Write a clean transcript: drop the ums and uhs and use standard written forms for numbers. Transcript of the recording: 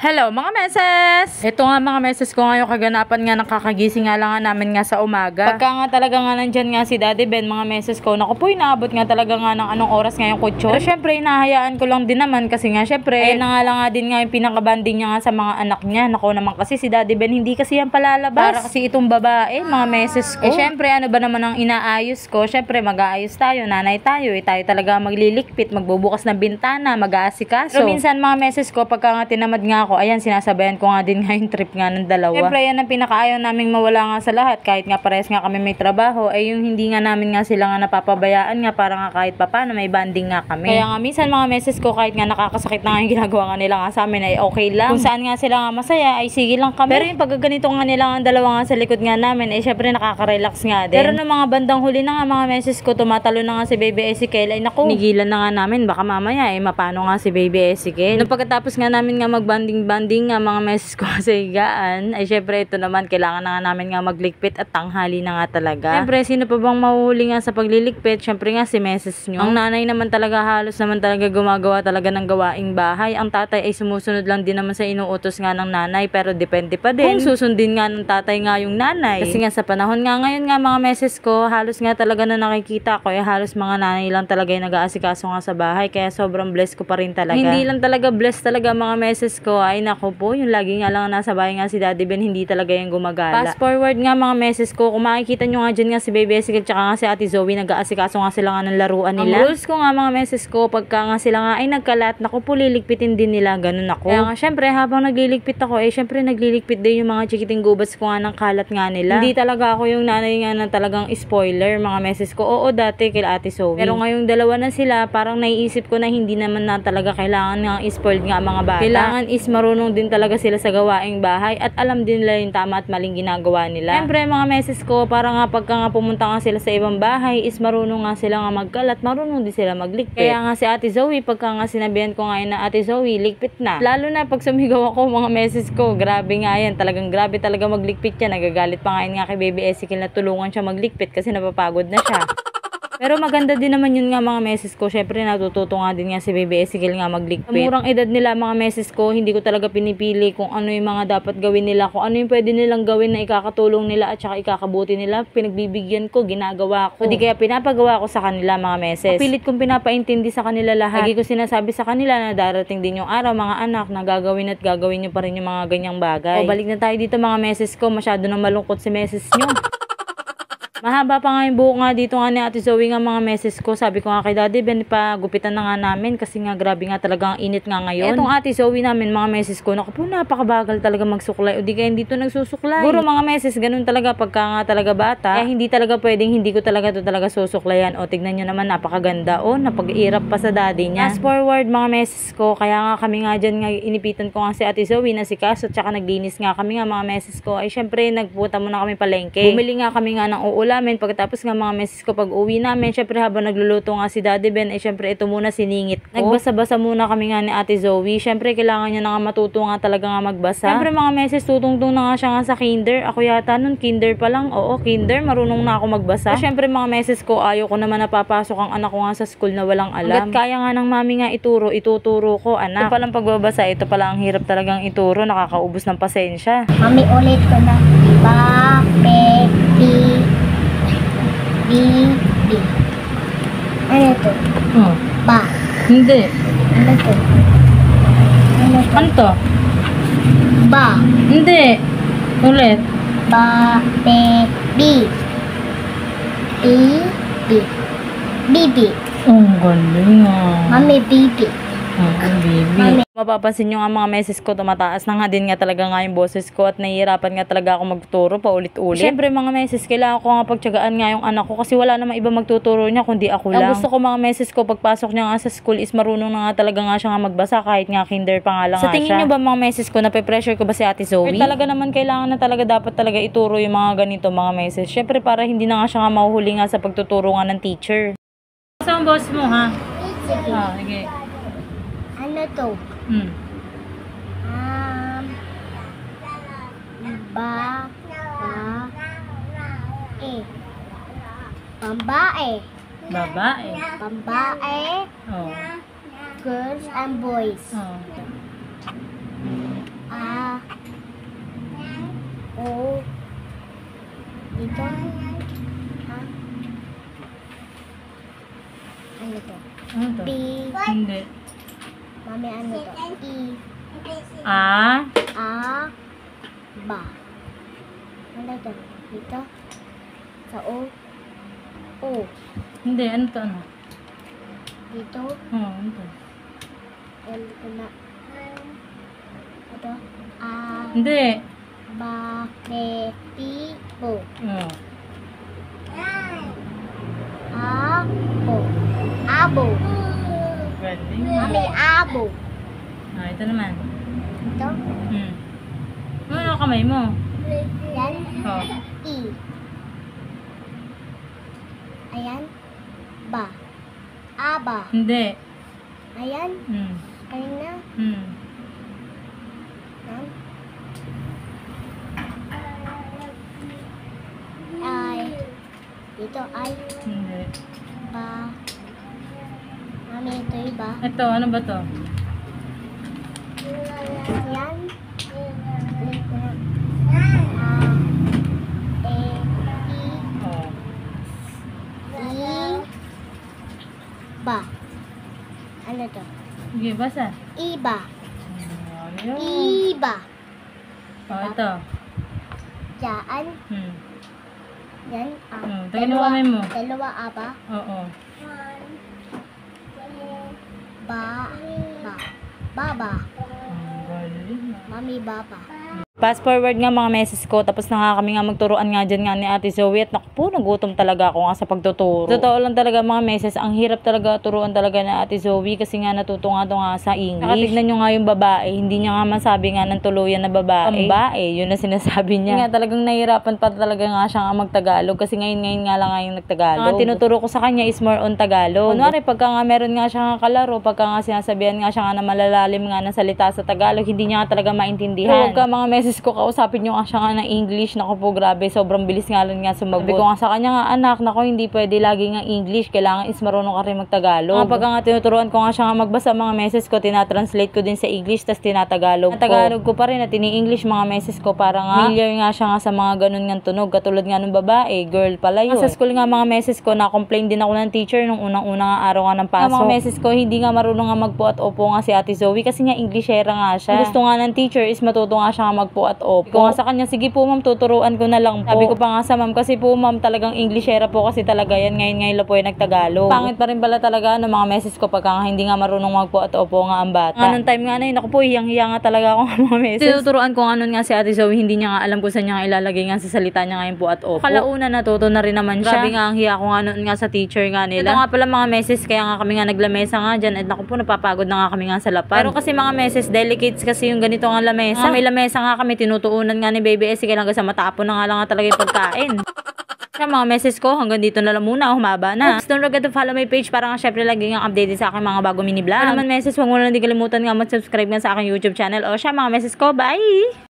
Hello mga meses! Ito nga mga meses ko ngayon kaganapan nga nakakagising nga lang nga namin nga sa umaga. Pagka nga talaga nga nandyan nga si Daddy Ben mga meses ko, naku po inaabot nga talaga nga ng anong oras ngayong kutsyon. Pero syempre inahayaan ko lang din naman kasi nga syempre ayun na nga lang nga din nga yung pinakabanding niya nga sa mga anak niya. Naku naman kasi si Daddy Ben hindi kasi yan palalabas. Para kasi itong babae mga meses ko. Syempre ano ba naman ang inaayos ko? Syempre mag-aayos tayo, nanay tayo. Tayo talaga maglilikpit, magbubukas ng bintana, mag-aasikaso. Pero minsan mga meses ko pagka nga tinamad nga ako, ayan, sinasabayan ko nga din nga yung trip nga ng dalawa. Siyempre, yan ang pinakaayaw naming mawala nga sa lahat. Kahit nga parehas nga kami may trabaho, ay yung hindi nga namin nga sila nga napapabayaan nga para nga kahit papano may banding nga kami. Kaya nga minsan mga meses ko, kahit nga nakakasakit na nga yung ginagawa nga nila nga sa amin, ay okay lang. Kung saan nga sila nga masaya, ay sige lang kami. Pero yung pagkaganito nga nila nga dalawa nga sa likod nga namin, ay syempre nakaka-relax nga din. Pero ng mga bandang huli na nga mga meses ko, tumatalo na nga si Baby Ezekiel, ay naku, nigilan na nga namin, baka mamaya ay mapano nga si Baby Ezekiel. Nung pagkatapos nga namin nga magbanding nga mga meses ko sa higaan, ay syempre ito naman kailangan na nga namin nga maglikpit at tanghali na nga talaga. Syempre sino pa bang mahuhuli nga sa paglilikpit? Syempre nga si meses nyo. Ang nanay naman talaga halos naman talaga gumagawa talaga ng gawaing bahay. Ang tatay ay sumusunod lang din naman sa inuutos nga ng nanay, pero depende pa din kung susundin nga ng tatay nga yung nanay. Kasi nga sa panahon nga ngayon nga mga meses ko, halos nga talaga na nakikita ko ay halos mga nanay lang talaga yung nag-aasikaso nga sa bahay, kaya sobrang blessed ko pa rin talaga. Hindi lang talaga blessed talaga mga meses ko, ay nako po, yung lagi nga lang nasa bahay nga si Daddy Ben, hindi talaga yung gumagala. Fast forward nga mga meses ko, kung makikita nyo nga dyan nga si Baby Ezekiel tsaka nga si Ate Zoe, nag-aasikaso nga sila nga ng laruan nila. Ang rules ko nga mga meses ko, pagka nga sila nga ay nagkalat, naku po, liligpitin din nila, ganun ako. Kaya nga syempre habang nagliligpit ako, syempre nagliligpit din yung mga chikiting gubats ko nga ng kalat nga nila. Hindi talaga ako yung nanay nga na talagang spoiler mga meses ko. Oo, dati kila Ate Zoe. Pero ngayong dalawa na sila, parang naiisip ko na hindi naman na talaga kailangan nga spoiled nga mga bata. Kailangan is marunong din talaga sila sa gawaing bahay at alam din nila yung tama at maling ginagawa nila. Siyempre mga meses ko, para nga pagka nga pumunta nga sila sa ibang bahay is marunong nga sila nga magkalat, marunong din sila maglikpit. Kaya nga si Ate Zoe, pagka nga sinabihan ko nga na Ate Zoe, likpit na. Lalo na pag sumigaw ako mga meses ko, grabe nga yan, talagang grabe talaga maglikpit yan. Nagagalit pa nga yun nga kay Baby Ezekiel na tulungan siya maglikpit kasi napapagod na siya. Pero maganda din naman yun nga mga meses ko. Syempre natututo nga din nga si Baby Ezekiel nga magligpit. Sa murang edad nila mga meses ko, hindi ko talaga pinipili kung ano yung mga dapat gawin nila, kung ano yung pwede nilang gawin na ikakatulong nila at saka ikakabuti nila. Pinagbibigyan ko, ginagawa ko. Hindi kaya pinapagawa ko sa kanila mga meses. Pilit kong pinapaintindi sa kanila lahat. Lagi ko sinasabi sa kanila na darating din yung araw mga anak na gagawin at gagawin nyo pa rin yung mga ganyang bagay. O balik na tayo dito mga meses ko, masyado nang malungkot si meses nyo. Mahaba pa nga yung buhok nga dito nga ni Ate Zoe nga mga meses ko. Sabi ko nga kay Daddy Ben, pagupitan na nga namin kasi nga grabe nga talaga ang init nga ngayon. Etong Ate Zoe namin mga meses ko, naku po, napakabagal talaga magsuklay. O di kaya hindi to nagsusuklay. Guro mga meses, ganun talaga pagka nga talaga bata. Kaya hindi talaga pwedeng hindi ko talaga to talaga susuklayan. O tignan nyo naman, napakaganda. O napag-irap pa sa daddy niya. Fast forward mga meses ko, kaya nga kami nga dyan nga inipitan ko nga si Ate Zoe na si Kaso, tsaka naglinis nga kami nga mga meses ko. Ay syempre nagpunta muna kami palengke. Bumili nga kami nga ng uulam. Pagkatapos nga mga meses ko pag uwi namin, syempre habang nagluluto nga si Daddy Ben, ay syempre ito muna siningit ko. Nagbasa-basa muna kami nga ni Ate Zoe. Syempre kailangan niya na nga matuto nga talaga nga magbasa. Syempre mga meses, tutungtong na nga siya nga sa kinder. Ako yata nun kinder pa lang. Oo, kinder, marunong na ako magbasa. Syempre mga meses ko, ayaw ko naman napapasok ang anak ko nga sa school na walang alam. Hanggat kaya nga ng mami nga ituro, ituturo ko anak. Ito palang pagbabasa, ito pala ang hirap talagang ituro, nakakaubos ng pasensya. Mami, ulit ko na. B. Ano to? Ba. Hindi. Ano to? Ano to? Ano to? Ba. Hindi. Ulit. Ba. B. Bibi. Ang galing ah. Mami, bibi. Baby. Mapapansin nyo nga mga meses ko, tumataas na nga din nga talaga nga yung boses ko at nahihirapan nga talaga ako magtuturo paulit-ulit. Siyempre mga meses, kailangan ko nga pagtyagaan nga yung anak ko kasi wala namang iba magtuturo niya kundi ako lang. Ang gusto ko mga meses ko, pagpasok niya nga sa school is marunong na nga talaga nga siya nga magbasa kahit nga kinder pa nga lang nga siya. Sa tingin nyo ba mga meses ko, nape-pressure ko ba si Ate Zoe? Pero talaga naman kailangan na talaga dapat talaga ituro yung mga ganito mga meses. Siyempre para hindi na nga siya nga mahuhuli nga sa pagtuturo nga ng teacher. Saan ang boss mo ha? Sige. Ano to? Pambae. Babae. Pambae. Oh. Girls and boys. Oh. Ito? Ha? Ano to? Ano to? B. Hindi. Mami, ano to? E. Ah? A. Ba. Ano to? Dito? Sa O. O. Hindi. Ano to? Ano? Dito? Oo, ano to? L ko na. Ito? A. Hindi. Ba. Be. Pi. Bo. Oo. Abo. Abo. Galing. Mami, abo. Ah, ito naman. Ito? Ano ang kamay mo? Yan. Oo. E. Ayan. Ba. Aba. Hindi. Ayan. Hmm. Kanina. Hmm. Yan. Ay. Dito ay. Hindi. Ba. Mami, ito iba. Ito, ano ba to? Yan. Ulit ko na. A. E. I. Oo. I. Ba. Ano to? Sige, basa. Iba. Ayun. Iba. Oh, ito. Diyan. Yan. Tagal mo kamay mo. Dalawa aba. Oo. Ba. Ba. Baba. Galing. Mami, baba. Fast forward nga mga meses ko, tapos na nga kami nga magturuan nga dyan nga ni Ate Zoe at naku po, nagutom talaga ako nga sa pagtuturo. Totoo lang talaga mga meses, ang hirap talaga turuan talaga ni Ate Zoe kasi nga natuto nga to nga sa English. Nakatignan nyo nga yung babae, hindi niya nga masabi nga ng tuluyan na babae. Babae, yun na sinasabi niya. Nga talagang nahirapan pa talaga nga siya nga magtagalog kasi ngayon nga lang nga yung nagtagalog. Ang tinuturo ko sa kanya is more on Tagalog. Kunwari, pagka nga meron nga siya nga kalaro, pagka nga sinasabihan nga siya nga na malalalim nga na salita sa Tagalog, hindi niya nga talaga maintindihan. Pagka mga meses ko kausapin nyo nga siya nga ng English, naku po grabe, sobrang bilis nga lang nga sumagot. Sabi ko nga sa kanya nga, anak, naku hindi pwede lagi nga English, kailangan is marunong ka rin magtagalog. Kapag nga tinuturuan ko nga siya nga magbasa mga meses ko, tinatranslate ko din sa English, tas tinatagalog ko. Tagalog ko pa rin at ini-English mga meses ko para nga familiar nga siya nga sa mga ganun nga tunog, katulad nga ng babae, girl pala yun. Sa school nga mga meses ko, na-complain din ako ng teacher nung unang-unang nga araw nga ng pasok. Mga meses ko, hindi nga marunong nga magpo at opo nga si Ate Zoe kasi nga Englishera nga siya. Ang gusto nga ng teacher is matuto nga siya nga magpo at opo. Ko nga sa kanya, sige po ma'am, tuturuan ko na lang po. Sabi ko pa nga sa ma'am, kasi po ma'am, talagang Englishera po kasi talaga yan. Ngayon po ay nagtagalog. Pangit pa rin pala talaga ng mga meses ko pagka nga hindi nga marunong magpo at opo nga ang bata. Anong time nga na yun, ako po, hiyang-hiya nga talaga ako mga meses. Tinuturuan ko nga nun nga si Ate Zoe, hindi niya nga alam kung saan niya nga ilalagay nga sa salita niya ngayon po at opo. Kalauna natuto na rin naman siya. Grabe nga ang hiya ko nga nun nga sa teacher nga nila. Ito nga pala mga meses, kaya nga kami nga naglamesa nga dyan at naku po, napapagod na nga kami nga sa lapad. Pero kasi mga meses, delicates kasi yung ganito nga lamesa. May lamesa nga kami, tinutuunan nga ni Baby S, kailangan sa matapon na nga lang nga talaga yung pagkain. Kaya mga meses ko, hanggang dito na lang muna, humaba na. Oops, don't forget to follow my page para nga syempre lagi nga updated sa akin mga bago mini vlog. Kaya naman meses, huwag mo lang di kalimutan nga mag-subscribe nga sa aking YouTube channel. O siya mga meses ko, bye!